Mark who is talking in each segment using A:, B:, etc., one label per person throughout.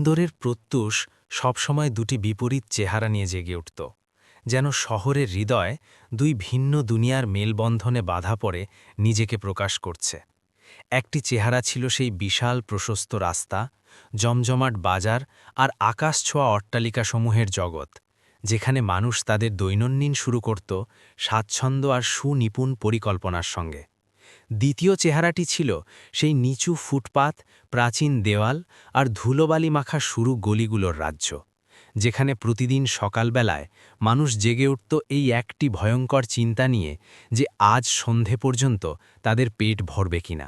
A: ইন্দোরের প্রত্যুষ সবসময় দুটি বিপরীত চেহারা নিয়ে জেগে উঠত, যেন শহরের হৃদয় দুই ভিন্ন দুনিয়ার মেলবন্ধনে বাধা পড়ে নিজেকে প্রকাশ করছে। একটি চেহারা ছিল সেই বিশাল প্রশস্ত রাস্তা, জমজমাট বাজার আর আকাশ ছোঁয়া অট্টালিকাসমূহের জগৎ, যেখানে মানুষ তাদের দৈনন্দিন শুরু করত স্বাচ্ছন্দ্য আর সুনিপুণ পরিকল্পনার সঙ্গে। দ্বিতীয় চেহারাটি ছিল সেই নিচু ফুটপাত, প্রাচীন দেওয়াল আর ধুলোবালি মাখা শুরু গলিগুলোর রাজ্য, যেখানে প্রতিদিন সকালবেলায় মানুষ জেগে উঠত এই একটি ভয়ঙ্কর চিন্তা নিয়ে যে আজ সন্ধে পর্যন্ত তাদের পেট ভরবে কিনা।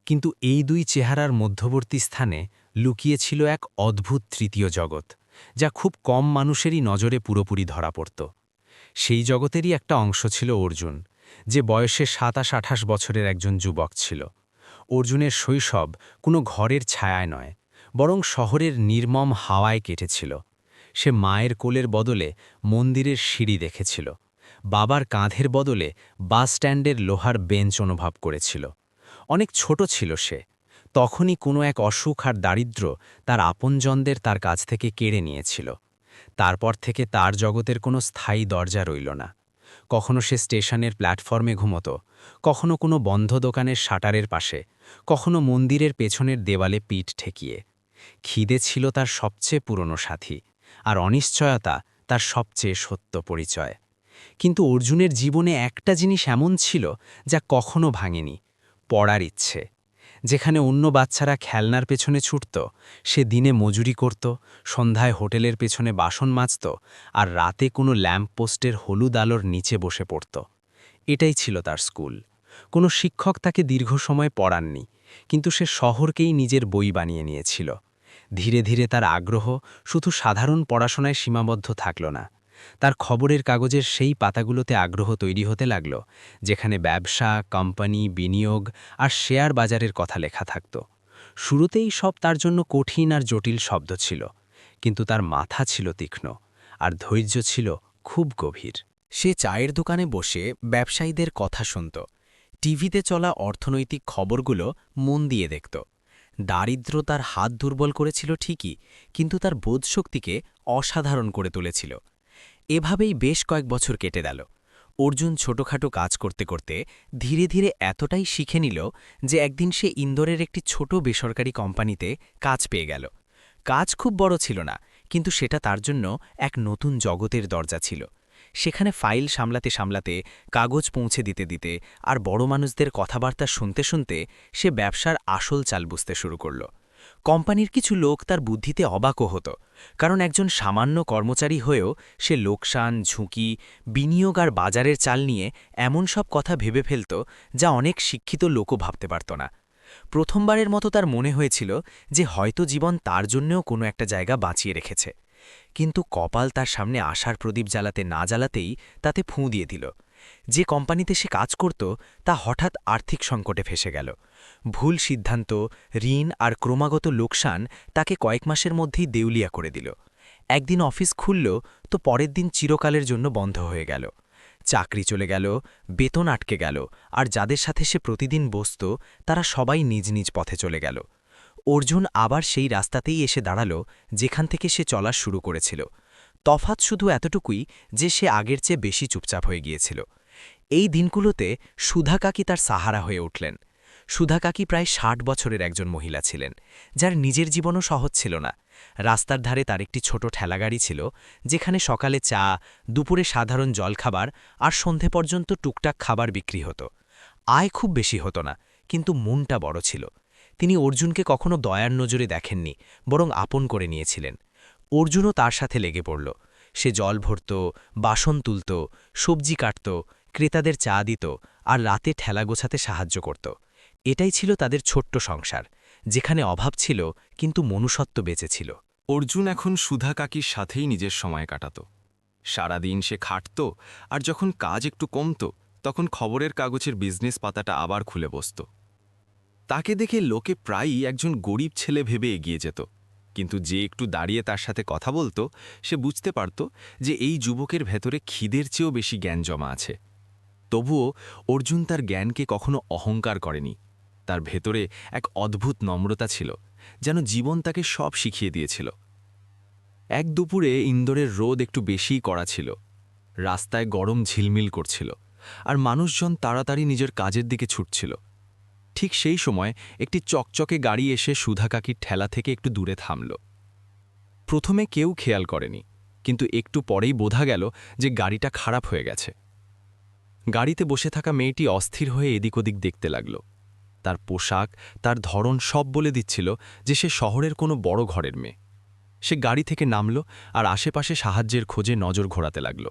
A: কিন্তু এই দুই চেহারার মধ্যবর্তী স্থানে লুকিয়ে ছিল এক অদ্ভুত তৃতীয় জগৎ, যা খুব কম মানুষেরই নজরে পুরোপুরি ধরা পড়ত। সেই জগতেরই একটা অংশ ছিল অর্জুন, যে বয়সে ২৭-২৮ বছরের একজন যুবক ছিল। অর্জুনের শৈশব কোনো ঘরের ছায়ায় নয়, বরং শহরের নির্মম হাওয়ায় কেটেছিল। সে মায়ের কোলের বদলে মন্দিরের সিঁড়ি দেখেছিল, বাবার কাঁধের বদলে বাস স্ট্যান্ডের লোহার বেঞ্চ অনুভব করেছিল। অনেক ছোট ছিল সে, তখনই কোনো এক অসুখ আর দারিদ্র্য তার আপনজনদের তার কাছ থেকে কেড়ে নিয়েছিল। তারপর থেকে তার জগতের কোনো স্থায়ী দরজা রইল না। কখনো সে স্টেশনের প্ল্যাটফর্মে ঘুমত, কখনো কোনো বন্ধ দোকানের শাটারের পাশে, কখনো মন্দিরের পেছনের দেওয়ালে পিঠ ঠেকিয়ে। খিদে ছিল তার সবচেয়ে পুরনো সাথী, আর অনিশ্চয়তা তার সবচেয়ে সত্য পরিচয়। কিন্তু অর্জুনের জীবনে একটা জিনিস এমন ছিল যা কখনো ভাঙেনি: পড়ার ইচ্ছে। যেখানে অন্য বাচ্চারা খেলনার পেছনে ছুটত, সে দিনে মজুরি করত, সন্ধ্যায় হোটেলের পেছনে বাসন মাজত, আর রাতে কোনো ল্যাম্পপোস্টের হলুদ আলোর নিচে বসে পড়ত। এটাই ছিল তার স্কুল। কোনো শিক্ষক তাকে দীর্ঘ সময় পড়াননি, কিন্তু সে শহরকেই নিজের বই বানিয়ে নিয়েছিল। ধীরে ধীরে তার আগ্রহ শুধু সাধারণ পড়াশোনায় সীমাবদ্ধ থাকল না। তার খবরের কাগজের সেই পাতাগুলোতে আগ্রহ তৈরি হতে লাগল, যেখানে ব্যবসা, কোম্পানি, বিনিয়োগ আর শেয়ার বাজারের কথা লেখা থাকত। শুরুতেই সব তার জন্য কঠিন আর জটিল শব্দ ছিল, কিন্তু তার মাথা ছিল তীক্ষ্ণ, আর ধৈর্য ছিল খুব গভীর।
B: সে চায়ের দোকানে বসে ব্যবসায়ীদের কথা শুনত, টিভিতে চলা অর্থনৈতিক খবরগুলো মন দিয়ে দেখত। দারিদ্র তার হাত দুর্বল করেছিল ঠিকই, কিন্তু তার বোধশক্তিকে অসাধারণ করে তুলেছিল। এভাবেই বেশ কয়েক বছর কেটে গেল। অর্জুন ছোটখাটো কাজ করতে করতে ধীরে ধীরে এতটাই শিখে নিল যে একদিন সে ইন্দোরের একটি ছোট বেসরকারি কোম্পানিতে কাজ পেয়ে গেল। কাজ খুব বড় ছিল না, কিন্তু সেটা তার জন্য এক নতুন জগতের দরজা ছিল। সেখানে ফাইল সামলাতে সামলাতে, কাগজ পৌঁছে দিতে দিতে আর বড় মানুষদের কথাবার্তা শুনতে শুনতে সে ব্যবসার আসল চাল বুঝতে শুরু করল। কোম্পানির কিছু লোক তার বুদ্ধিতে অবাকও হতো, কারণ একজন সামান্য কর্মচারী হয়েও সে লোকসান, ঝুঁকি, বিনিয়োগ আর বাজারের চাল নিয়ে এমন সব কথা ভেবে ফেলত যা অনেক শিক্ষিত লোকও ভাবতে পারত না। প্রথমবারের মতো তার মনে হয়েছিল যে হয়তো জীবন তার জন্যও কোনো একটা জায়গা বাঁচিয়ে রেখেছে। কিন্তু কপাল তার সামনে আশার প্রদীপ জ্বালাতে না জ্বালাতেই তাতে ফুঁ দিয়ে দিল। যে কোম্পানিতে সে কাজ করত তা হঠাৎ আর্থিক সংকটে ফেসে গেল। ভুল সিদ্ধান্ত, ঋণ আর ক্রমাগত লোকসান তাকে কয়েক মাসের মধ্যেই দেউলিয়া করে দিল। একদিন অফিস খুলল তো পরের দিন চিরকালের জন্য বন্ধ হয়ে গেল। চাকরি চলে গেল, বেতন আটকে গেল, আর যাদের সাথে সে প্রতিদিন বসত তারা সবাই নিজ নিজ পথে চলে গেল। অর্জুন আবার সেই রাস্তাতেই এসে দাঁড়াল যেখান থেকে সে চলা শুরু করেছিল। তফাৎ শুধু এতটুকুই যে সে আগের চেয়ে বেশি চুপচাপ হয়ে গিয়েছিল। এই দিনগুলোতে সুধা কাকি তার সাহারা হয়ে উঠলেন। সুধা কাকি প্রায় ৬০ বছরের একজন মহিলা ছিলেন, যার নিজের জীবনও সহজ ছিল না। রাস্তার ধারে তার একটি ছোট ঠেলাগাড়ি ছিল, যেখানে সকালে চা, দুপুরে সাধারণ জলখাবার আর সন্ধে পর্যন্ত টুকটাক খাবার বিক্রি হতো। আয় খুব বেশি হতো না, কিন্তু মনটা বড় ছিল। তিনি অর্জুনকে কখনো দয়ার নজরে দেখেননি, বরং আপন করে নিয়েছিলেন। অর্জুনও তার সাথে লেগে পড়ল। সে জল ভরত, বাসন তুলত, সবজি কাটত, ক্রেতাদের চা দিত, আর রাতে ঠেলা গোছাতে সাহায্য করত। এটাই ছিল তাদের ছোট্ট সংসার, যেখানে অভাব ছিল কিন্তু মনুষ্যত্ব বেঁচে ছিল।
C: অর্জুন এখন সুধা কাকির সাথেই নিজের সময় কাটাত। সারাদিন সে খাটত, আর যখন কাজ একটু কমত তখন খবরের কাগজের বিজনেস পাতাটা আবার খুলে বসত। তাকে দেখে লোকে প্রায়ই একজন গরিব ছেলে ভেবে এগিয়ে যেত, কিন্তু যে একটু দাঁড়িয়ে তার সাথে কথা বলতো সে বুঝতে পারত যে এই যুবকের ভেতরে খিদের চেয়েও বেশি জ্ঞান জমা আছে। তবুও অর্জুন তার জ্ঞানকে কখনো অহংকার করেনি। তার ভেতরে এক অদ্ভুত নম্রতা ছিল, যেন জীবন তাকে সব শিখিয়ে দিয়েছিল। এক দুপুরে ইন্দোরের রোদ একটু বেশিই কড়া ছিল। রাস্তায় গরম ঝিলমিল করছিল, আর মানুষজন তাড়াতাড়ি নিজের কাজের দিকে ছুটছিল। ঠিক সেই সময় একটি চকচকে গাড়ি এসে সুধা কাকির ঠেলা থেকে একটু দূরে থামল। প্রথমে কেউ খেয়াল করেনি, কিন্তু একটু পরেই বোঝা গেল যে গাড়িটা খারাপ হয়ে গেছে। গাড়িতে বসে থাকা মেয়েটি অস্থির হয়ে এদিক ওদিক দেখতে লাগল। তার পোশাক, তার ধরন সব বলে দিচ্ছিল যে সে শহরের কোনো বড় ঘরের মেয়ে। সে গাড়ি থেকে নামল আর আশেপাশে সাহায্যের খোঁজে নজর ঘোরাতে লাগল।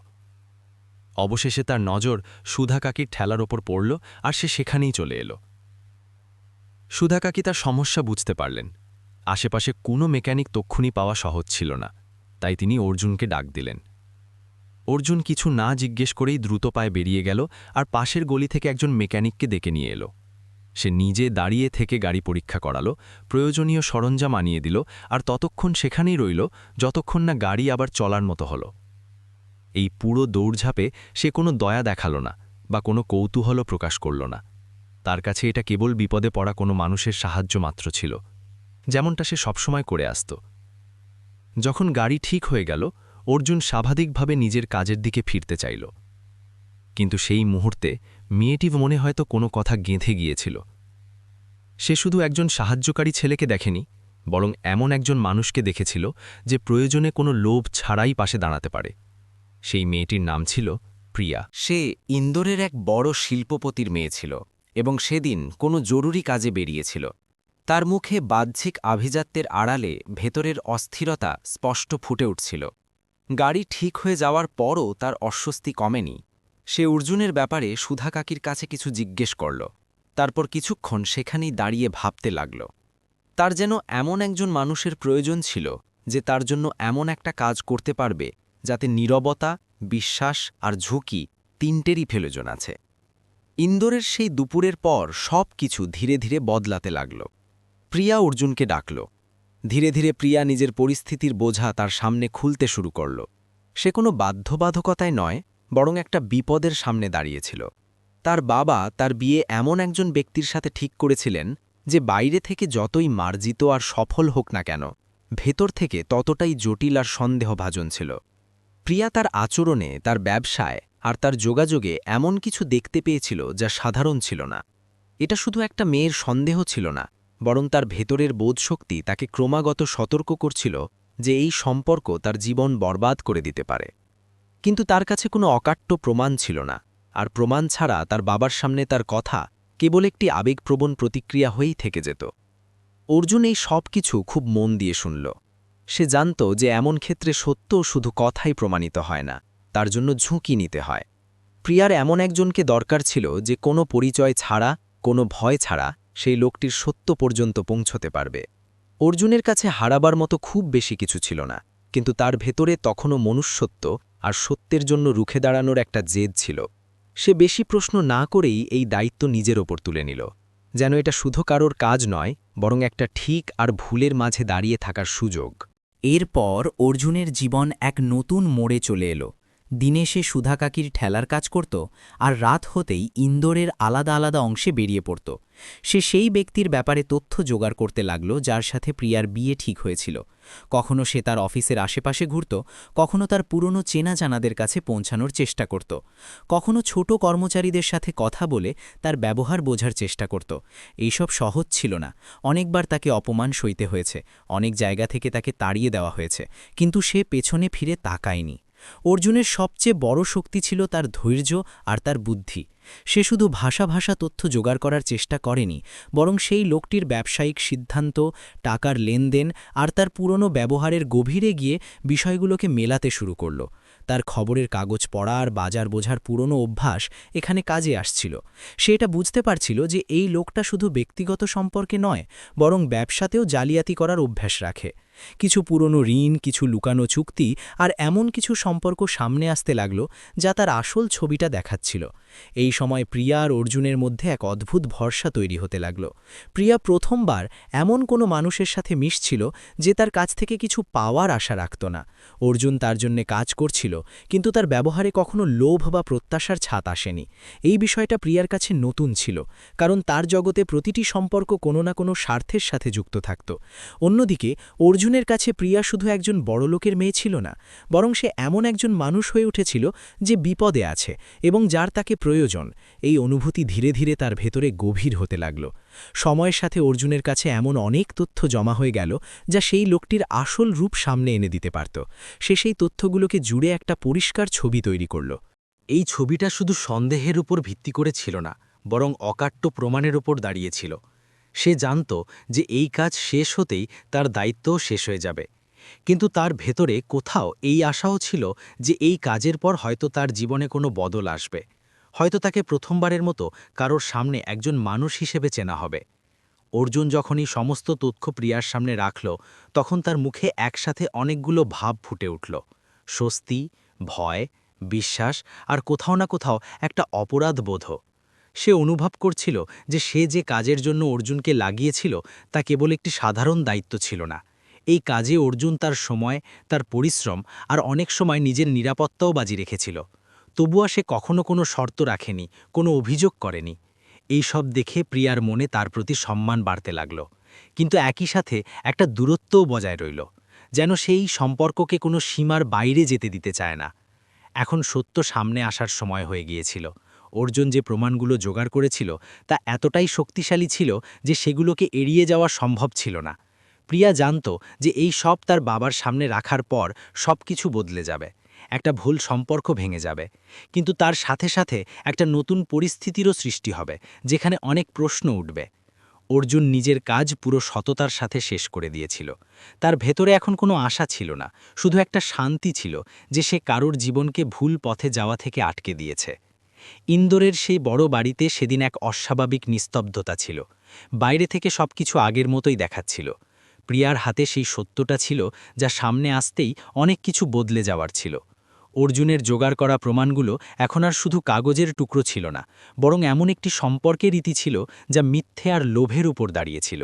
C: অবশেষে তার নজর সুধা কাকির ঠেলার ওপর পড়ল, আর সে সেখানেই চলে এলো। সুধা কাকি তার সমস্যা বুঝতে পারলেন। আশেপাশে কোনো মেকানিক তক্ষুনি পাওয়া সহজ ছিল না, তাই তিনি অর্জুনকে ডাক দিলেন। অর্জুন কিছু না জিজ্ঞেস করেই দ্রুত পায়ে বেরিয়ে গেল আর পাশের গলি থেকে একজন মেকানিককে ডেকে নিয়ে এলো। সে নিজে দাঁড়িয়ে থেকে গাড়ি পরীক্ষা করালো, প্রয়োজনীয় সরঞ্জাম আনিয়ে দিল, আর ততক্ষণ সেখানেই রইল যতক্ষণ না গাড়ি আবার চলার মতো হলো। এই পুরো দৌড়ঝাঁপে সে কোনো দয়া দেখালো না বা কোনো কৌতূহলও প্রকাশ করল না। তার কাছে এটা কেবল বিপদে পড়া কোনো মানুষের সাহায্য মাত্র ছিল, যেমনটা সে সবসময় করে আসত। যখন গাড়ি ঠিক হয়ে গেল, অর্জুন স্বাভাবিকভাবে নিজের কাজের দিকে ফিরতে চাইল। কিন্তু সেই মুহূর্তে মেয়েটি মনে হয়তো কোনো কথা গেঁথে গিয়েছিল। সে শুধু একজন সাহায্যকারী ছেলেকে দেখেনি, বরং এমন একজন মানুষকে দেখেছিল যে প্রয়োজনে কোনো লোভ ছাড়াই পাশে দাঁড়াতে পারে। সেই মেয়েটির নাম ছিল প্রিয়া।
B: সে ইন্দোরের এক বড় শিল্পপতির মেয়ে ছিল এবং সেদিন কোনো জরুরি কাজে বেরিয়েছিল। তার মুখে বাহ্যিক আভিজাত্যের আড়ালে ভেতরের অস্থিরতা স্পষ্ট ফুটে উঠছিল। গাড়ি ঠিক হয়ে যাওয়ার পরও তার অস্বস্তি কমেনি। সে অর্জুনের ব্যাপারে সুধা কাকির কাছে কিছু জিজ্ঞেস করল, তারপর কিছুক্ষণ সেখানেই দাঁড়িয়ে ভাবতে লাগল। তার যেন এমন একজন মানুষের প্রয়োজন ছিল যে তার জন্য এমন একটা কাজ করতে পারবে যাতে নীরবতা, বিশ্বাস আর ঝুঁকি তিনটেরই প্রয়োজন আছে। ইন্দোরের সেই দুপুরের পর সব কিছু ধীরে ধীরে বদলাতে লাগল। প্রিয়া অর্জুনকে ডাকল। ধীরে ধীরে প্রিয়া নিজের পরিস্থিতির বোঝা তার সামনে খুলতে শুরু করল। সে কোনো বাধ্যবাধকতায় নয়, বরং একটা বিপদের সামনে দাঁড়িয়েছিল। তার বাবা তার বিয়ে এমন একজন ব্যক্তির সাথে ঠিক করেছিলেন যে বাইরে থেকে যতই মার্জিত আর সফল হোক না কেন, ভেতর থেকে ততটাই জটিল আর সন্দেহভাজন ছিল। প্রিয়া তার আচরণে, তার ব্যবসায় আর তার যোগাযোগে এমন কিছু দেখতে পেয়েছিল যা সাধারণ ছিল না। এটা শুধু একটা মেয়ের সন্দেহ ছিল না, বরং তার ভেতরের বোধশক্তি তাকে ক্রমাগত সতর্ক করছিল যে এই সম্পর্ক তার জীবন বরবাদ করে দিতে পারে। কিন্তু তার কাছে কোনো অকাট্য প্রমাণ ছিল না, আর প্রমাণ ছাড়া তার বাবার সামনে তার কথা কেবল একটি আবেগপ্রবণ প্রতিক্রিয়া হয়েই থেকে যেত। অর্জুন এই সব কিছু খুব মন দিয়ে শুনল। সে জানত যে এমন ক্ষেত্রে সত্য শুধু কথাই প্রমাণিত হয় না, তার জন্য ঝুঁকি নিতে হয়। প্রিয়ার এমন একজনকে দরকার ছিল যে কোনো পরিচয় ছাড়া, কোনো ভয় ছাড়া সেই লোকটির সত্য পর্যন্ত পৌঁছতে পারবে। অর্জুনের কাছে হারাবার মতো খুব বেশি কিছু ছিল না, কিন্তু তার ভেতরে তখনও মনুষ্যত্ব আর সত্যের জন্য রুখে দাঁড়ানোর একটা জেদ ছিল। সে বেশি প্রশ্ন না করেই এই দায়িত্ব নিজের ওপর তুলে নিল, যেন এটা শুধু কারোর কাজ নয়, বরং একটা ঠিক আর ভুলের মাঝে দাঁড়িয়ে থাকার সুযোগ।
D: এরপর অর্জুনের জীবন এক নতুন মোড়ে চলে এলো। দিনে সে সুধা কাকির ঠেলার কাজ করত, আর রাত হতেই ইন্দোরের আলাদা আলাদা অংশে বেরিয়ে পড়ত। সে সেই ব্যক্তির ব্যাপারে তথ্য জোগাড় করতে লাগল যার সাথে প্রিয়ার বিয়ে ঠিক হয়েছিল। কখনো সে তার অফিসের আশেপাশে ঘুরত, কখনো তার পুরনো চেনা জানাদের কাছে পৌঁছানোর চেষ্টা করত, কখনো ছোট কর্মচারীদের সাথে কথা বলে তার ব্যবহার বোঝার চেষ্টা করত। এইসব সহজ ছিল না। অনেকবার তাকে অপমান সইতে হয়েছে, অনেক জায়গা থেকে তাকে তাড়িয়ে দেওয়া হয়েছে, কিন্তু সে পেছনে ফিরে তাকায়নি। অর্জুনের সবচেয়ে বড় শক্তি ছিল তার ধৈর্য আর তার বুদ্ধি। সে শুধু ভাষা তথ্য জোগাড় করার চেষ্টা করেনি, বরং সেই লোকটির ব্যবসায়িক সিদ্ধান্ত, টাকার লেনদেন আর তার পুরনো ব্যবহারের গভীরে গিয়ে বিষয়গুলোকে মেলাতে শুরু করল। তার খবরের কাগজ পড়া আর বাজার বোঝার পুরনো অভ্যাস এখানে কাজে আসছিল। সে এটা বুঝতে পারছিল যে এই লোকটা শুধু ব্যক্তিগত সম্পর্কে নয়, বরং ব্যবসাতেও জালিয়াতি করার অভ্যাস রাখে।
B: কিছু পুরনো ঋণ, কিছু লুকানো চুক্তি আর এমন কিছু সম্পর্ক সামনে আসতে লাগল যা তার আসল ছবিটা দেখাচ্ছিল। এই সময় প্রিয়া আর অর্জুনের মধ্যে এক অদ্ভুত ভরসা তৈরি হতে লাগল। প্রিয়া প্রথমবার এমন কোনো মানুষের সাথে মিশছিল যে তার কাছ থেকে কিছু পাওয়ার আশা রাখত না। অর্জুন তার জন্যে কাজ করছিল, কিন্তু তার ব্যবহারে কখনো লোভ বা প্রত্যাশার ছাপ আসেনি। এই বিষয়টা প্রিয়ার কাছে নতুন ছিল, কারণ তার জগতে প্রতিটি সম্পর্ক কোনো না কোনো স্বার্থের সাথে যুক্ত থাকত। অন্যদিকে অর্জুনের কাছে প্রিয়া শুধু একজন বড়লোকের মেয়ে ছিল না, বরং সে এমন একজন মানুষ হয়ে উঠেছিল যে বিপদে আছে এবং যার তাকে প্রয়োজন। এই অনুভূতি ধীরে ধীরে তার ভেতরে গভীর হতে লাগল। সময়ের সাথে অর্জুনের কাছে এমন অনেক তথ্য জমা হয়ে গেল যা সেই লোকটির আসল রূপ সামনে এনে দিতে পারত। সে সেই তথ্যগুলোকে জুড়ে একটা পরিষ্কার ছবি তৈরি করল।
A: এই ছবিটা শুধু সন্দেহের উপর ভিত্তি করে ছিল না, বরং অকাট্য প্রমাণের উপর দাঁড়িয়েছিল। সে জানত যে এই কাজ শেষ হতেই তার দায়িত্বও শেষ হয়ে যাবে, কিন্তু তার ভেতরে কোথাও এই আশাও ছিল যে এই কাজের পর হয়তো তার জীবনে কোনো বদল আসবে, হয়তো তাকে প্রথমবারের মতো কারোর সামনে একজন মানুষ হিসেবে চেনা হবে। অর্জুন যখনই সমস্ত তথ্য প্রিয়ার সামনে রাখল, তখন তার মুখে একসাথে অনেকগুলো ভাব ফুটে উঠল: স্বস্তি, ভয়, বিশ্বাস আর কোথাও না কোথাও একটা অপরাধ বোধ। সে অনুভব করছিল যে সে যে কাজের জন্য অর্জুনকে লাগিয়েছিল তা কেবল একটি সাধারণ দায়িত্ব ছিল না। এই কাজে অর্জুন তার সময়, তার পরিশ্রম আর অনেক সময় নিজের নিরাপত্তাও বাজি রেখেছিল। তবুও সে কখনো কোনো শর্ত রাখেনি, কোনো অভিযোগ করেনি। এই সব দেখে প্রিয়ার মনে তার প্রতি সম্মান বাড়তে লাগল, কিন্তু একই সাথে একটা দূরত্বও বজায় রইল, যেন সেই সম্পর্ককে কোনো সীমার বাইরে যেতে দিতে চায় না। এখন সত্য সামনে আসার সময় হয়ে গিয়েছিল। অর্জুন যে প্রমাণগুলো জোগাড় করেছিল তা এতটাই শক্তিশালী ছিল যে সেগুলোকে এড়িয়ে যাওয়া সম্ভব ছিল না। প্রিয়া জানত যে এই সব তার বাবার সামনে রাখার পর সব কিছু বদলে যাবে, একটা ভুল সম্পর্ক ভেঙে যাবে, কিন্তু তার সাথে সাথে একটা নতুন পরিস্থিতিরও সৃষ্টি হবে, যেখানে অনেক প্রশ্ন উঠবে। অর্জুন নিজের কাজ পুরো সততার সাথে শেষ করে দিয়েছিল। তার ভেতরে এখন কোনো আশা ছিল না, শুধু একটা শান্তি ছিল যে সে কারোর জীবনকে ভুল পথে যাওয়া থেকে আটকে দিয়েছে। ইন্দোরের সেই বড় বাড়িতে সেদিন এক অস্বাভাবিক নিস্তব্ধতা ছিল। বাইরে থেকে সবকিছু আগের মতোই দেখাচ্ছিল। প্রিয়ার হাতে সেই সত্যটা ছিল যা সামনে আসতেই অনেক কিছু বদলে যাওয়ার ছিল। অর্জুনের জোগাড় করা প্রমাণগুলো এখন আর শুধু কাগজের টুকরো ছিল না, বরং এমন একটি সম্পর্কের রীতি ছিল যা মিথ্যে আর লোভের উপর দাঁড়িয়েছিল।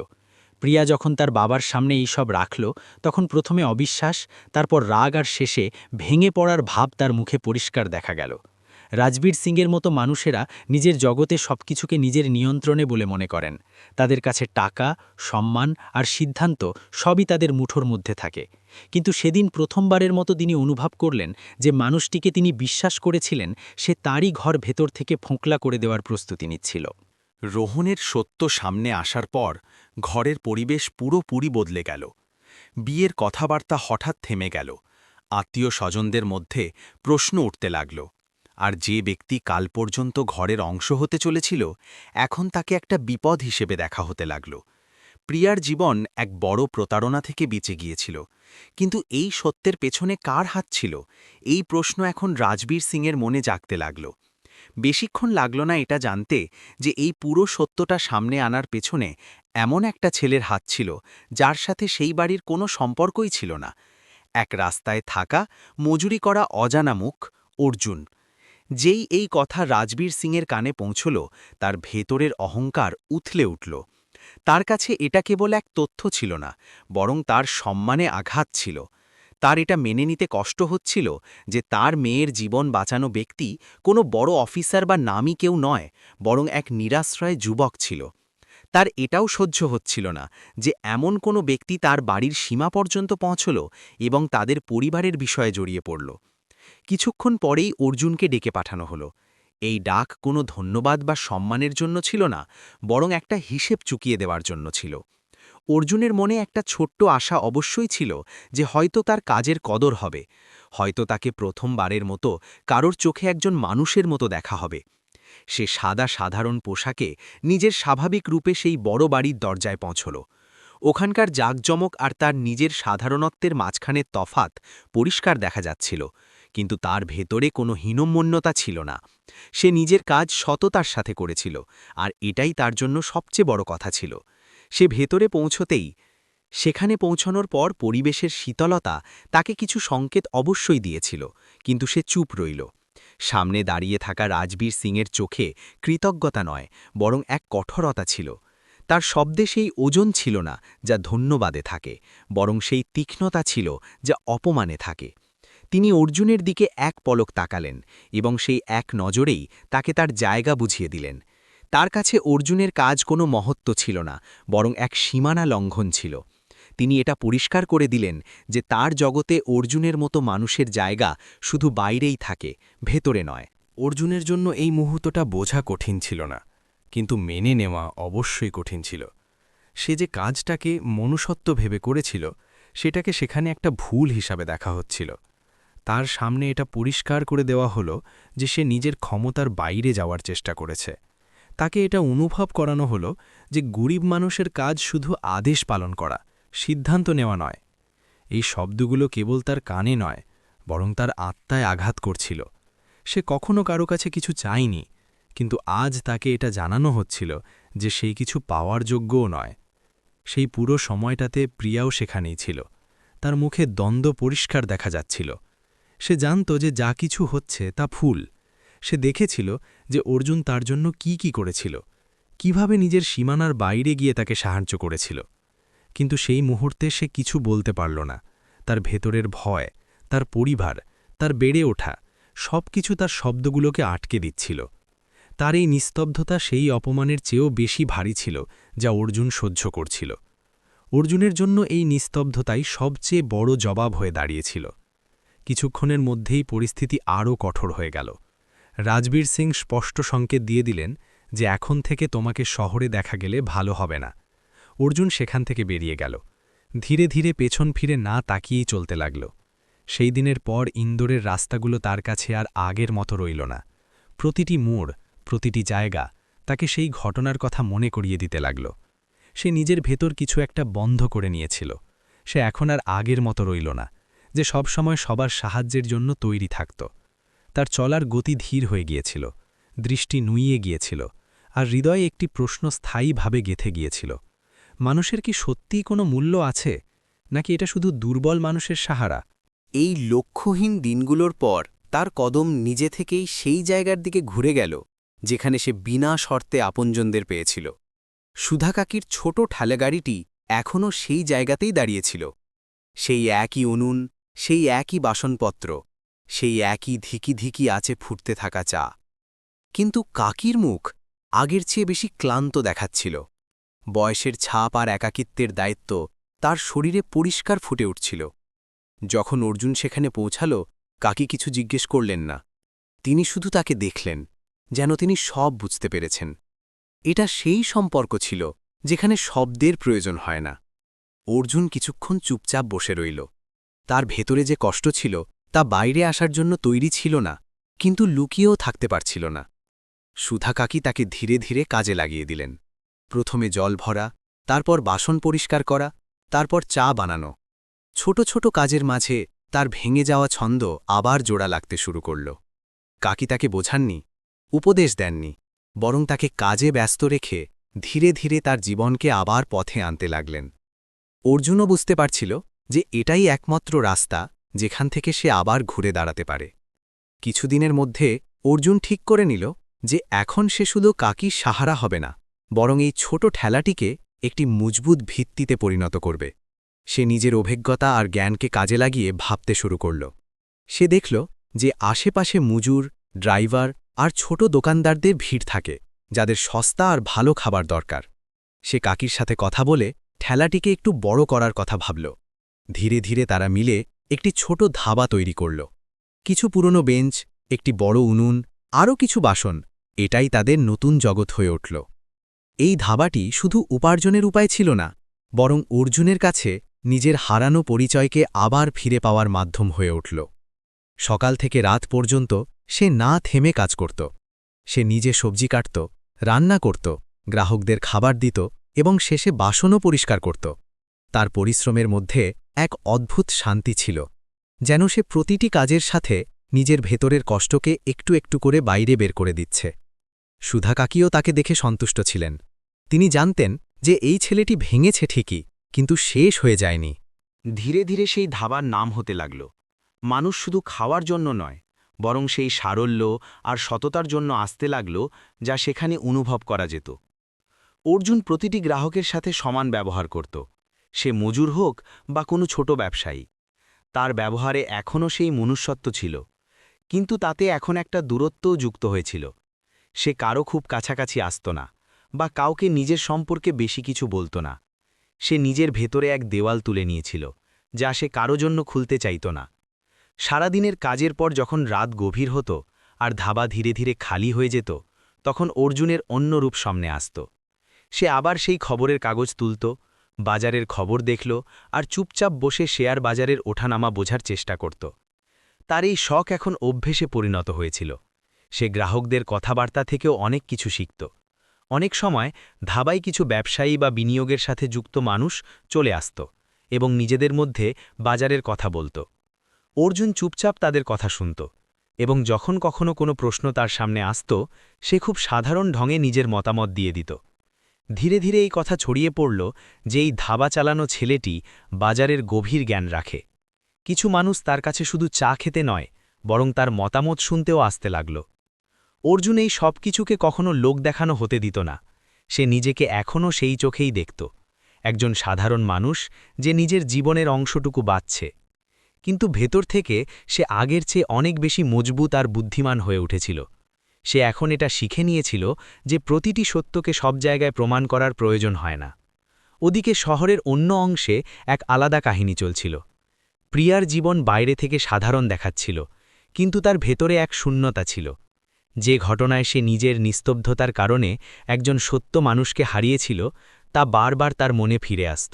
A: প্রিয়া যখন তার বাবার সামনে এই সব রাখল, তখন প্রথমে অবিশ্বাস, তারপর রাগ আর শেষে ভেঙে পড়ার ভাব তার মুখে পরিষ্কার দেখা গেল। রাজবীর সিংয়ের মতো মানুষেরা নিজের জগতে সবকিছুকে নিজের নিয়ন্ত্রণে বলে মনে করেন। তাদের কাছে টাকা, সম্মান আর সিদ্ধান্ত সবই তাদের মুঠোর মধ্যে থাকে। কিন্তু সেদিন প্রথমবারের মতো তিনি অনুভব করলেন যে মানুষটিকে তিনি বিশ্বাস করেছিলেন সে তারই ঘর ভেতর থেকে ফোঁকলা করে দেওয়ার প্রস্তুতি নিচ্ছিল।
C: রোহনের সত্য সামনে আসার পর ঘরের পরিবেশ পুরোপুরি বদলে গেল। বিয়ের কথাবার্তা হঠাৎ থেমে গেল। আত্মীয় স্বজনদের মধ্যে প্রশ্ন উঠতে লাগল, আর যে ব্যক্তি কাল পর্যন্ত ঘরের অংশ হতে চলেছিল এখন তাকে একটা বিপদ হিসেবে দেখা হতে লাগল। প্রিয়ার জীবন এক বড় প্রতারণা থেকে বেঁচে গিয়েছিল, কিন্তু এই সত্যের পেছনে কার হাত ছিল? এই প্রশ্ন এখন রাজবীর সিংয়ের মনে জাগতে লাগল। বেশিক্ষণ লাগল না এটা জানতে যে এই পুরো সত্যটা সামনে আনার পেছনে এমন একটা ছেলের হাত ছিল যার সাথে সেই বাড়ির কোনো সম্পর্কই ছিল না। এক রাস্তায় থাকা, মজুরি করা অজানা মুখ, অর্জুন। যেই এই কথা রাজবীর সিংয়ের কানে পৌঁছল, তার ভেতরের অহংকার উথলে উঠল। তার কাছে এটা কেবল এক তথ্য ছিল না, বরং তার সম্মানে আঘাত ছিল। তার এটা মেনে নিতে কষ্ট হচ্ছিল যে তার মেয়ের জীবন বাঁচানো ব্যক্তি কোনো বড় অফিসার বা নামী কেউ নয়, বরং এক নিরাশ্রয় যুবক ছিল। তার এটাও সহ্য হচ্ছিল না যে এমন কোনো ব্যক্তি তার বাড়ির সীমা পর্যন্ত পৌঁছল এবং তাদের পরিবারের বিষয়ে জড়িয়ে পড়ল। কিছুক্ষণ পরেই অর্জুনকে ডেকে পাঠানো হলো। এই ডাক কোনো ধন্যবাদ বা সম্মানের জন্য ছিল না, বরং একটা হিসেব চুকিয়ে দেওয়ার জন্য ছিল। অর্জুনের মনে একটা ছোট্ট আশা অবশ্যই ছিল যে হয়তো তার কাজের কদর হবে, হয়তো তাকে প্রথমবারের মতো কারোর চোখে একজন মানুষের মতো দেখা হবে। সে সাদা সাধারণ পোশাকে নিজের স্বাভাবিক রূপে সেই বড় বাড়ির দরজায় পৌঁছল। ওখানকার জাঁকজমক আর তার নিজের সাধারণত্বের মাঝখানের তফাত পরিষ্কার দেখা যাচ্ছিল, কিন্তু তার ভেতরে কোনো হীনম্মন্যতা ছিল না। সে নিজের কাজ সততার সাথে করেছিল, আর এটাই তার জন্য সবচেয়ে বড় কথা ছিল। সে ভেতরে পৌঁছতেই
B: সেখানে পৌঁছানোর পর পরিবেশের শীতলতা তাকে কিছু সংকেত অবশ্যই দিয়েছিল, কিন্তু সে চুপ রইল। সামনে দাঁড়িয়ে থাকা রাজবীর সিংয়ের চোখে কৃতজ্ঞতা নয়, বরং এক কঠোরতা ছিল। তার শব্দে সেই ওজন ছিল না যা ধন্যবাদে থাকে, বরং সেই তীক্ষ্ণতা ছিল যা অপমানে থাকে। তিনি অর্জুনের দিকে এক পলক তাকালেন এবং সেই এক নজরেই তাকে তার জায়গা বুঝিয়ে দিলেন। তার কাছে অর্জুনের কাজ কোনো মহত্ব ছিল না, বরং এক সীমানা লঙ্ঘন ছিল। তিনি এটা পরিষ্কার করে দিলেন যে তার জগতে অর্জুনের মতো মানুষের জায়গা শুধু বাইরেই থাকে, ভেতরে নয়।
E: অর্জুনের জন্য এই মুহূর্তটা বোঝা কঠিন ছিল না, কিন্তু মেনে নেওয়া অবশ্যই কঠিন ছিল। সে যে কাজটাকে মনুষ্যত্ব ভেবে করেছিল, সেটাকে সেখানে একটা ভুল হিসাবে দেখা হচ্ছিল। তার সামনে এটা পরিষ্কার করে দেওয়া হলো যে সে নিজের ক্ষমতার বাইরে যাওয়ার চেষ্টা করেছে। তাকে এটা অনুভব করানো হলো যে গরিব মানুষের কাজ শুধু আদেশ পালন করা, সিদ্ধান্ত নেওয়া নয়। এই শব্দগুলো কেবল তার কানে নয়, বরং তার আত্মায় আঘাত করছিল। সে কখনো কারো কাছে কিছু চায়নি, কিন্তু আজ তাকে এটা জানানো হচ্ছিল যে সেই কিছু পাওয়ার যোগ্যও নয়। সেই পুরো সময়টাতে প্রিয়াও সেখানেই ছিল। তার মুখে দ্বন্দ্ব পরিষ্কার দেখা যাচ্ছিল। সে জানত যে যা কিছু হচ্ছে তা ভুল। সে দেখেছিল যে অর্জুন তার জন্য কি করেছিল, কিভাবে নিজের সীমানার বাইরে গিয়ে তাকে সাহায্য করেছিল। কিন্তু সেই মুহূর্তে সে কিছু বলতে পারল না। তার ভেতরের ভয়, তার পরিবার, তার বেড়ে ওঠা, সবকিছু তার শব্দগুলোকে আটকে দিচ্ছিল। তার এই নিস্তব্ধতা সেই অপমানের চেয়েও বেশি ভারী ছিল যা অর্জুন সহ্য করছিল। অর্জুনের জন্য এই নিস্তব্ধতাই সবচেয়ে বড় জবাব হয়ে দাঁড়িয়েছিল। কিছুক্ষণের মধ্যেই পরিস্থিতি আরও কঠোর হয়ে গেল। রাজবীর সিং স্পষ্ট সংকেত দিয়ে দিলেন যে এখন থেকে তোমাকে শহরে দেখা গেলে ভালো হবে না। অর্জুন সেখান থেকে বেরিয়ে গেল, ধীরে ধীরে পেছন ফিরে না তাকিয়েই চলতে লাগল। সেই দিনের পর ইন্দোরের রাস্তাগুলো তার কাছে আর আগের মতো রইল না। প্রতিটি মোড়, প্রতিটি জায়গা তাকে সেই ঘটনার কথা মনে করিয়ে দিতে লাগল। সে নিজের ভেতর কিছু একটা বন্ধ করে নিয়েছিল। সে এখন আর আগের মতো রইল না, যে সবসময় সবার সাহায্যের জন্য তৈরি থাকত। তার চলার গতি ধীর হয়ে গিয়েছিল, দৃষ্টি নুইয়ে গিয়েছিল, আর হৃদয়ে একটি প্রশ্ন স্থায়ীভাবে গেঁথে গিয়েছিল। মানুষের কি সত্যিই কোনো মূল্য আছে, নাকি এটা শুধু দুর্বল মানুষের সাহারা?
B: এই লক্ষ্যহীন দিনগুলোর পর তার কদম নিজে থেকেই সেই জায়গার দিকে ঘুরে গেল যেখানে সে বিনা শর্তে আপনজনদের পেয়েছিল। সুধা কাকির ছোট ঠেলাগাড়িটি এখনও সেই জায়গাতেই দাঁড়িয়েছিল। সেই একই উনুন, সেই একই বাসনপত্র, সেই একই ধিকি ধিকি আছে ফুটতে থাকা চা। কিন্তু কাকির মুখ আগের চেয়ে বেশি ক্লান্ত দেখাচ্ছিল। বয়সের ছাপ আর একাকিত্বের দায়িত্ব তার শরীরে পরিষ্কার ফুটে উঠছিল। যখন অর্জুন সেখানে পৌঁছাল, কাকি কিছু জিজ্ঞেস করলেন না। তিনি শুধু তাকে দেখলেন, যেন তিনি সব বুঝতে পেরেছেন। এটা সেই সম্পর্ক ছিল যেখানে শব্দের প্রয়োজন হয় না। অর্জুন কিছুক্ষণ চুপচাপ বসে রইল। তার ভেতরে যে কষ্ট ছিল তা বাইরে আসার জন্য তৈরি ছিল না, কিন্তু লুকিয়েও থাকতে পারছিল না। সুধা কাকি তাকে ধীরে ধীরে কাজে লাগিয়ে দিলেন। প্রথমে জল ভরা, তারপর বাসন পরিষ্কার করা, তারপর চা বানানো। ছোট ছোট কাজের মাঝে তার ভেঙে যাওয়া ছন্দ আবার জোড়া লাগতে শুরু করল। কাকি তাকে বোঝাননি, উপদেশ দেননি, বরং তাকে কাজে ব্যস্ত রেখে ধীরে ধীরে তার জীবনকে আবার পথে আনতে লাগলেন। অর্জুনও বুঝতে পারছিল যে এটাই একমাত্র রাস্তা যেখান থেকে সে আবার ঘুরে দাঁড়াতে পারে। কিছুদিনের মধ্যে অর্জুন ঠিক করে নিল যে এখন সে শুধু কাকির সাহারা হবে না, বরং এই ছোট ঠেলাটিকে একটি মজবুত ভিত্তিতে পরিণত করবে। সে নিজের অভিজ্ঞতা আর জ্ঞানকে কাজে লাগিয়ে ভাবতে শুরু করল। সে দেখল যে আশেপাশে মজুর, ড্রাইভার আর ছোট দোকানদারদের ভিড় থাকে, যাদের সস্তা আর ভালো খাবার দরকার। সে কাকির সাথে কথা বলে ঠেলাটিকে একটু বড় করার কথা ভাবল। ধীরে ধীরে তারা মিলে একটি ছোট ধাবা তৈরি করল। কিছু পুরনো বেঞ্চ, একটি বড় উনুন, আরও কিছু বাসন, এটাই তাদের নতুন জগৎ হয়ে উঠল। এই ধাবাটি শুধু উপার্জনের উপায় ছিল না, বরং অর্জুনের কাছে নিজের হারানো পরিচয়কে আবার ফিরে পাওয়ার মাধ্যম হয়ে উঠল। সকাল থেকে রাত পর্যন্ত সে না থেমে কাজ করত। সে নিজে সবজি কাটত, রান্না করত, গ্রাহকদের খাবার দিত এবং শেষে বাসনও পরিষ্কার করত। তার পরিশ্রমের মধ্যে এক অদ্ভুত শান্তি ছিল, যেন সে প্রতিটি কাজের সাথে নিজের ভেতরের কষ্টকে একটু একটু করে বাইরে বের করে দিচ্ছে। সুধা কাকিও তাকে দেখে সন্তুষ্ট ছিলেন। তিনি জানতেন যে এই ছেলেটি ভেঙেছে ঠিকই,
E: কিন্তু শেষ হয়ে যায়নি।
B: ধীরে ধীরে সেই ধাবার নাম হতে লাগল। মানুষ শুধু খাওয়ার জন্য নয়, বরং সেই সারল্য আর সততার জন্য আসতে লাগল, যা সেখানে অনুভব করা যেত। অর্জুন প্রতিটি গ্রাহকের সাথে সমান ব্যবহার করত, সে মজুর হোক বা কোনো ছোট ব্যবসায়ী। তার ব্যবহারে এখনও সেই মনুষ্যত্ব ছিল, কিন্তু তাতে এখন একটা দূরত্বও যুক্ত হয়েছিল। সে কারো খুব কাছাকাছি আসত না, বা কাউকে নিজের সম্পর্কে বেশি কিছু বলত না। সে নিজের ভেতরে এক দেওয়াল তুলে নিয়েছিল, যা সে কারো জন্য খুলতে চাইত না। সারাদিনের কাজের পর যখন রাত গভীর হতো আর ধাবা ধীরে ধীরে খালি হয়ে যেত, তখন অর্জুনের অন্য রূপ সামনে আসত। সে আবার সেই খবরের কাগজ তুলত, বাজারের খবর দেখল, আর চুপচাপ বসে শেয়ার বাজারের ওঠানামা বোঝার চেষ্টা করত। তার এই শখ এখন অভ্যেসে পরিণত হয়েছিল। সে গ্রাহকদের কথাবার্তা থেকেও অনেক কিছু শিখত। অনেক সময় ধাবায় কিছু ব্যবসায়ী বা বিনিয়োগের সাথে যুক্ত মানুষ চলে আসত এবং নিজেদের মধ্যে বাজারের কথা বলত। অর্জুন চুপচাপ তাদের কথা শুনত, এবং যখন কখনো কোনো প্রশ্ন তার সামনে আসত, সে খুব সাধারণ ঢঙে নিজের মতামত দিয়ে দিত। ধীরে ধীরে এই কথা ছড়িয়ে পড়ল যে এই ধাবা চালানো ছেলেটি বাজারের গভীর জ্ঞান রাখে। কিছু মানুষ তার কাছে শুধু চা খেতে নয়, বরং তার মতামত শুনতেও আসতে লাগল। অর্জুন এই সব কিছুকে কখনো লোক দেখানো হতে দিত না। সে নিজেকে এখনও সেই চোখেই দেখত, একজন সাধারণ মানুষ যে নিজের জীবনের অংশটুকু বাঁচছে। কিন্তু ভেতর থেকে সে আগের চেয়ে অনেক বেশি মজবুত আর বুদ্ধিমান হয়ে উঠেছিল। সে এখন এটা শিখে নিয়েছিল যে প্রতিটি সত্যকে সব জায়গায় প্রমাণ করার প্রয়োজন হয় না। ওদিকে শহরের অন্য অংশে এক আলাদা কাহিনী চলছিল। প্রিয়ার জীবন বাইরে থেকে সাধারণ দেখাচ্ছিল, কিন্তু তার ভেতরে এক শূন্যতা ছিল। যে ঘটনায় সে নিজের নিস্তব্ধতার কারণে একজন সত্য মানুষকে হারিয়েছিল, তা বারবার তার মনে ফিরে আসত।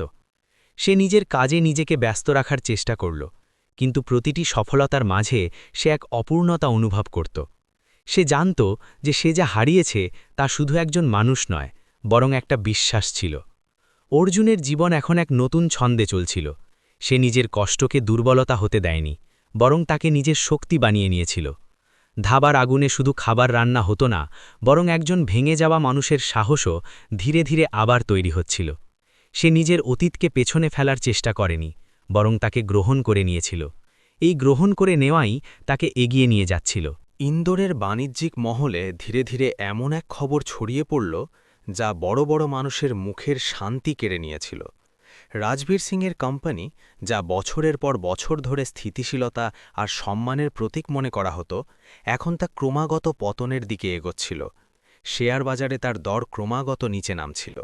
B: সে নিজের কাজে নিজেকে ব্যস্ত রাখার চেষ্টা করল, কিন্তু প্রতিটি সফলতার মাঝে সে এক অপূর্ণতা অনুভব করত। সে জানত যে সে যা হারিয়েছে তা শুধু একজন মানুষ নয়, বরং একটা বিশ্বাস ছিল। অর্জুনের জীবন এখন এক নতুন ছন্দে চলছিল। সে নিজের কষ্টকে দুর্বলতা হতে দেয়নি, বরং তাকে নিজের শক্তি বানিয়ে নিয়েছিল। ধাবার আগুনে শুধু খাবার রান্না হতো না, বরং একজন ভেঙে যাওয়া মানুষের সাহসও ধীরে ধীরে আবার তৈরি হচ্ছিল। সে নিজের অতীতকে পেছনে ফেলার চেষ্টা করেনি, বরং তাকে গ্রহণ করে নিয়েছিল। এই গ্রহণ করে নেওয়াই তাকে এগিয়ে নিয়ে যাচ্ছিল।
E: ইন্দোরের বাণিজ্যিক মহলে ধীরে ধীরে এমন এক খবর ছড়িয়ে পড়ল, যা বড় বড় মানুষের মুখের শান্তি কেড়ে নিয়েছিল। রাজবীর সিংয়ের কোম্পানি, যা বছরের পর বছর ধরে স্থিতিশীলতা আর সম্মানের প্রতীক মনে করা হতো, এখন তা ক্রমাগত পতনের দিকে এগোচ্ছিল। শেয়ার বাজারে তার দর ক্রমাগত নিচে নামছিল।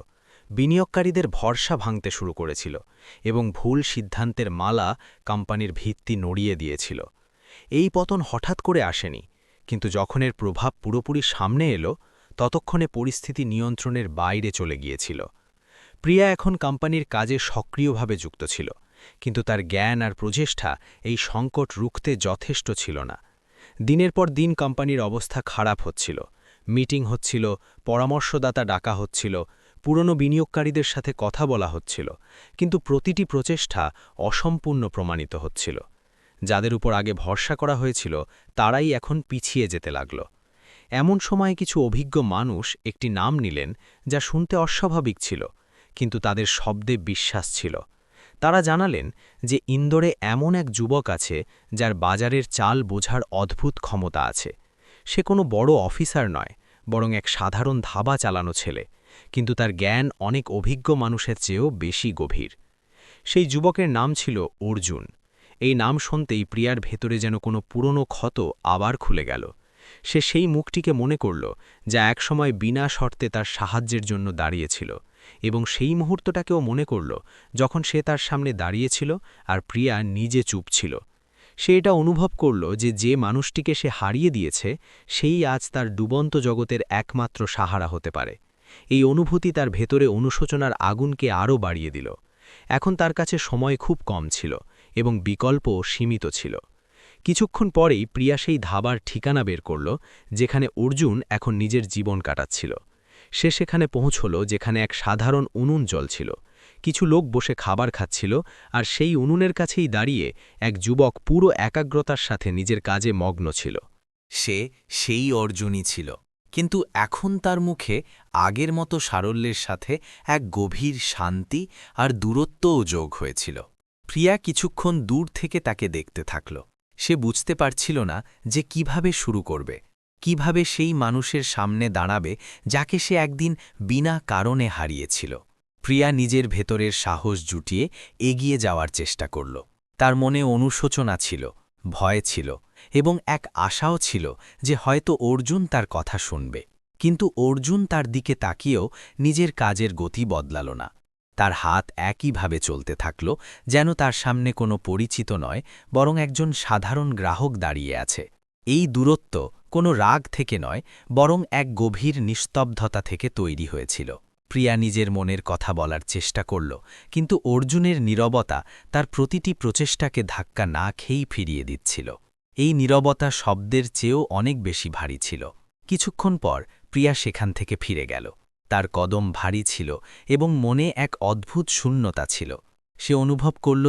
E: বিনিয়োগকারীদের ভরসা ভাঙতে শুরু করেছিল, এবং ভুল সিদ্ধান্তের মালা কোম্পানির ভিত্তি নড়িয়ে দিয়েছিল। এই পতন হঠাৎ করে আসেনি, কিন্তু যখন এর প্রভাব পুরোপুরি সামনে এলো, ততক্ষণে পরিস্থিতি নিয়ন্ত্রণের বাইরে চলে গিয়েছিল। প্রিয়া এখন কোম্পানির কাজে সক্রিয়ভাবে যুক্ত ছিল, কিন্তু তার জ্ঞান আর প্রচেষ্টা এই সংকট রুখতে যথেষ্ট ছিল না। দিনের পর দিন কোম্পানির অবস্থা খারাপ হচ্ছিল। মিটিং হচ্ছিল, পরামর্শদাতা ডাকা হচ্ছিল, পুরনো বিনিয়োগকারীদের সাথে কথা বলা হচ্ছিল, কিন্তু প্রতিটি প্রচেষ্টা অসম্পূর্ণ প্রমাণিত হচ্ছিল। যাদের উপর আগে ভরসা করা হয়েছিল, তারাই এখন পিছিয়ে যেতে লাগল। এমন সময় কিছু অভিজ্ঞ মানুষ একটি নাম নিলেন, যা শুনতে অস্বাভাবিক ছিল, কিন্তু তাদের শব্দে বিশ্বাস ছিল। তারা জানালেন যে ইন্দোরে এমন এক যুবক আছে যার বাজারের চাল বোঝার অদ্ভুত ক্ষমতা আছে। সে কোনো বড় অফিসার নয়, বরং এক সাধারণ ধাবা চালানো ছেলে, কিন্তু তার জ্ঞান অনেক অভিজ্ঞ মানুষের চেয়েও বেশি গভীর। সেই যুবকের নাম ছিল অর্জুন। এই নাম শুনতেই প্রিয়ার ভেতরে যেন কোনো পুরনো ক্ষত আবার খুলে গেল। সে সেই মুখটিকে মনে করল, যা একসময় বিনা শর্তে তার সাহায্যের জন্য দাঁড়িয়েছিল, এবং সেই মুহূর্তটাকেও মনে করল যখন সে তার সামনে দাঁড়িয়েছিল আর প্রিয়া নিজে চুপ ছিল। সে এটা অনুভব করল যে যে মানুষটিকে সে হারিয়ে দিয়েছে, সেই আজ তার ডুবন্ত জগতের একমাত্র সাহারা হতে পারে। এই অনুভূতি তার ভেতরে অনুশোচনার আগুনকে আরও বাড়িয়ে দিল। এখন তার কাছে সময় খুব কম ছিল, এবং বিকল্পও সীমিত ছিল। কিছুক্ষণ পরেই প্রিয়া সেই ধাবার ঠিকানা বের করল, যেখানে অর্জুন এখন নিজের জীবন কাটাচ্ছিল। সে সেখানে পৌঁছল যেখানে এক সাধারণ উনুন জ্বলছিল। কিছু লোক বসে খাবার খাচ্ছিল, আর সেই উনুনের কাছেই দাঁড়িয়ে এক যুবক পুরো একাগ্রতার সাথে নিজের কাজে মগ্ন ছিল।
B: সে সেই অর্জুনই ছিল, কিন্তু এখন তার মুখে আগের মতো সারল্যের সাথে এক গভীর শান্তি আর দূরত্বও যোগ হয়েছিল। প্রিয়া কিছুক্ষণ দূর থেকে তাকে দেখতে থাকল। সে বুঝতে পারছিল না যে কিভাবে শুরু করবে, কিভাবে সেই মানুষের সামনে দাঁড়াবে যাকে সে একদিন বিনা কারণে হারিয়েছিল। প্রিয়া নিজের ভেতরের সাহস জুটিয়ে এগিয়ে যাওয়ার চেষ্টা করল। তার মনে অনুশোচনা ছিল, ভয় ছিল এবং এক আশাও ছিল যে হয়তো অর্জুন তার কথা শুনবে। কিন্তু অর্জুন তার দিকে তাকিয়েও নিজের কাজের গতি বদলাল না। তার হাত একইভাবে চলতে থাকল, যেন তার সামনে কোনো পরিচিত নয়, বরং একজন সাধারণ গ্রাহক দাঁড়িয়ে আছে। এই দূরত্ব কোনো রাগ থেকে নয়, বরং এক গভীর নিস্তব্ধতা থেকে তৈরি হয়েছিল। প্রিয়া নিজের মনের কথা বলার চেষ্টা করল, কিন্তু অর্জুনের নীরবতা তার প্রতিটি প্রচেষ্টাকে ধাক্কা না খেয়েই ফিরিয়ে দিচ্ছিল। এই নীরবতা শব্দের চেয়েও অনেক বেশি ভারী ছিল। কিছুক্ষণ পর প্রিয়া সেখান থেকে ফিরে গেল। তার কদম ভারী ছিল এবং মনে এক অদ্ভুত শূন্যতা ছিল। সে অনুভব করল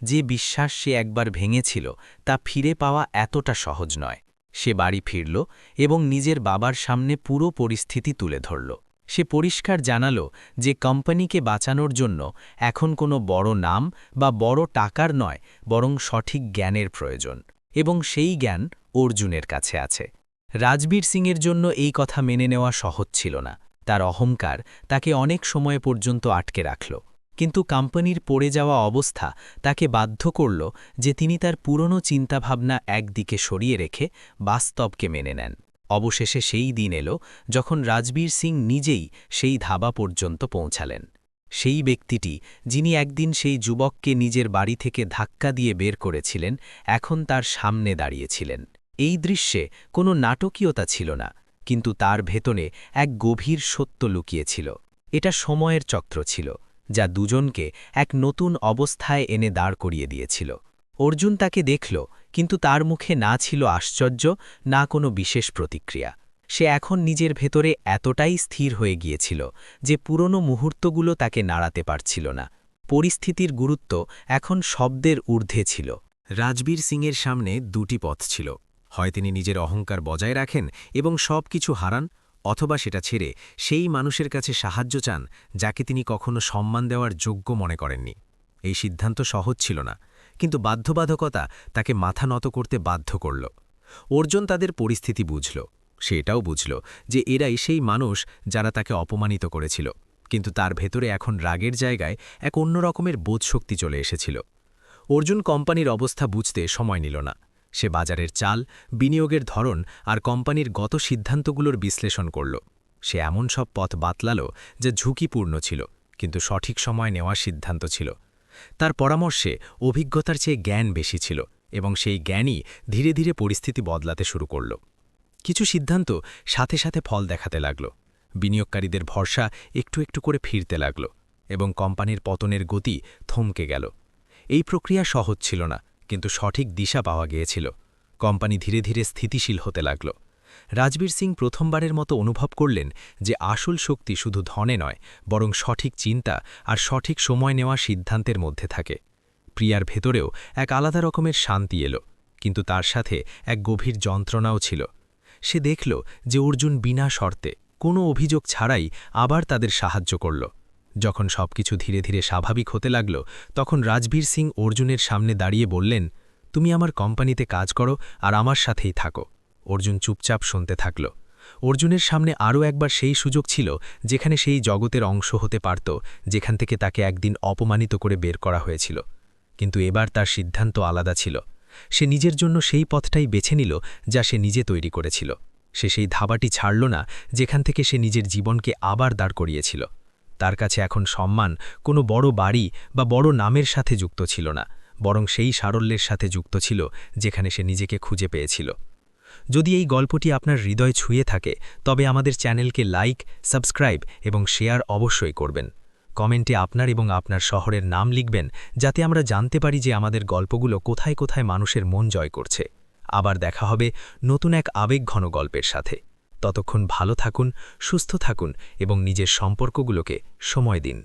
B: যে বিশ্বাস সে একবার ভেঙেছিল তা ফিরে পাওয়া এতটা সহজ নয়। সে বাড়ি ফিরল এবং নিজের বাবার সামনে পুরো পরিস্থিতি তুলে ধরল। সে পরিষ্কার জানাল যে কোম্পানিকে বাঁচানোর জন্য এখন কোনো বড় নাম বা বড় টাকার নয়, বরং সঠিক জ্ঞানের প্রয়োজন, এবং সেই জ্ঞান অর্জুনের কাছে আছে। রাজবীর সিংয়ের জন্য এই কথা মেনে নেওয়া সহজ ছিল না। তার অহংকার তাকে অনেক সময় পর্যন্ত আটকে রাখল, কিন্তু কোম্পানির পড়ে যাওয়া অবস্থা তাকে বাধ্য করল যে তিনি তার পুরনো চিন্তাভাবনা একদিকে সরিয়ে রেখে বাস্তবকে মেনে নেন। অবশেষে সেই দিন এলো যখন রাজবীর সিং নিজেই সেই ধাবা পর্যন্ত পৌঁছালেন। সেই ব্যক্তিটি যিনি একদিন সেই যুবককে নিজের বাড়ি থেকে ধাক্কা দিয়ে বের করেছিলেন, এখন তার সামনে দাঁড়িয়েছিলেন। এই দৃশ্যে কোনো নাটকীয়তা ছিল না, কিন্তু তার ভেতরে এক গভীর সত্য লুকিয়েছিল। এটা সময়ের চক্র ছিল, যা দুজনকে এক নতুন অবস্থায় এনে দাঁড় করিয়ে দিয়েছিল। অর্জুন তাকে দেখল, কিন্তু তার মুখে না ছিল আশ্চর্য, না কোনো বিশেষ প্রতিক্রিয়া। সে এখন নিজের ভেতরে এতটাই স্থির হয়ে গিয়েছিল যে পুরনো মুহূর্তগুলো তাকে নাড়াতে পারছিল না। পরিস্থিতির গুরুত্ব এখন শব্দের ঊর্ধ্বে ছিল।
A: রাজবীর সিংয়ের সামনে দুটি পথ ছিল, হয় তিনি নিজের অহংকার বজায় রাখেন এবং সব কিছু হারান, অথবা সেটা ছেড়ে সেই মানুষের কাছে সাহায্য চান যাকে তিনি কখনো সম্মান দেওয়ার যোগ্য মনে করেননি। এই সিদ্ধান্ত সহজ ছিল না, কিন্তু বাধ্যবাধকতা তাকে মাথা নত করতে বাধ্য করল। অর্জুন তাদের পরিস্থিতি বুঝল। সে এটাও বুঝল যে এরাই সেই মানুষ যারা তাকে অপমানিত করেছিল, কিন্তু তার ভেতরে এখন রাগের জায়গায় এক অন্য রকমের বোধশক্তি চলে এসেছিল। অর্জুন কোম্পানির অবস্থা বুঝতে সময় নিল না। সে বাজারের চাল, বিনিয়োগের ধরন আর কোম্পানির গত সিদ্ধান্তগুলোর বিশ্লেষণ করল। সে এমন সব পথ বাতলাল যা ঝুঁকিপূর্ণ ছিল, কিন্তু সঠিক সময় নেওয়ার সিদ্ধান্ত ছিল। তার পরামর্শে অভিজ্ঞতার চেয়ে জ্ঞান বেশি ছিল, এবং সেই জ্ঞানই ধীরে ধীরে পরিস্থিতি বদলাতে শুরু করল। কিছু সিদ্ধান্ত সাথে সাথে ফল দেখাতে লাগল। বিনিয়োগকারীদের ভরসা একটু একটু করে ফিরতে লাগল, এবং কোম্পানির পতনের গতি থমকে গেল। এই প্রক্রিয়া সহজ ছিল না, কিন্তু সঠিক দিশা পাওয়া গিয়েছিল। কোম্পানি ধীরে ধীরে স্থিতিশীল হতে লাগল। রাজবীর সিং প্রথমবারের মতো অনুভব করলেন যে আসল শক্তি শুধু ধনে নয়, বরং সঠিক চিন্তা আর সঠিক সময় নেওয়া সিদ্ধান্তের মধ্যে থাকে। প্রিয়ার ভেতরেও এক আলাদা রকমের শান্তি এলো, কিন্তু তার সাথে এক গভীর যন্ত্রণাও ছিল। সে দেখল যে অর্জুন বিনা শর্তে, কোনো অভিযোগ ছাড়াই আবার তাদের সাহায্য করল। যখন সবকিছু ধীরে ধীরে স্বাভাবিক হতে লাগল, তখন রাজবীর সিং অর্জুনের সামনে দাঁড়িয়ে বললেন, তুমি আমার কোম্পানিতে কাজ করো আর আমার সাথেই থাকো। অর্জুন চুপচাপ শুনতে থাকল। অর্জুনের সামনে আরও একবার সেই সুযোগ ছিল যেখানে সেই জগতের অংশ হতে পারত, যেখান থেকে তাকে একদিন অপমানিত করে বের করা হয়েছিল। কিন্তু এবার তার সিদ্ধান্ত আলাদা ছিল। সে নিজের জন্য সেই পথটাই বেছে নিল যা সে নিজে তৈরি করেছিল। সে সেই ধাবাটি ছাড়ল না যেখান থেকে সে নিজের জীবনকে আবার দাঁড় করিয়েছিল। তার কাছে এখন সম্মান কোনো বড় বাড়ি বা বড় নামের সাথে যুক্ত ছিল না, বরং সেই সারল্যের সাথে যুক্ত ছিল যেখানে সে নিজেকে খুঁজে পেয়েছিল। যদি এই গল্পটি আপনার হৃদয় ছুঁয়ে থাকে, তবে আমাদের চ্যানেলকে লাইক, সাবস্ক্রাইব এবং শেয়ার অবশ্যই করবেন। কমেন্টে আপনার এবং আপনার শহরের নাম লিখবেন, যাতে আমরা জানতে পারি যে আমাদের গল্পগুলো কোথায় কোথায় মানুষের মন জয় করছে। আবার দেখা হবে নতুন এক আবেগঘন গল্পের সাথে। ততক্ষণ ভালো থাকুন, সুস্থ থাকুন এবং নিজের সম্পর্কগুলোকে সময় দিন।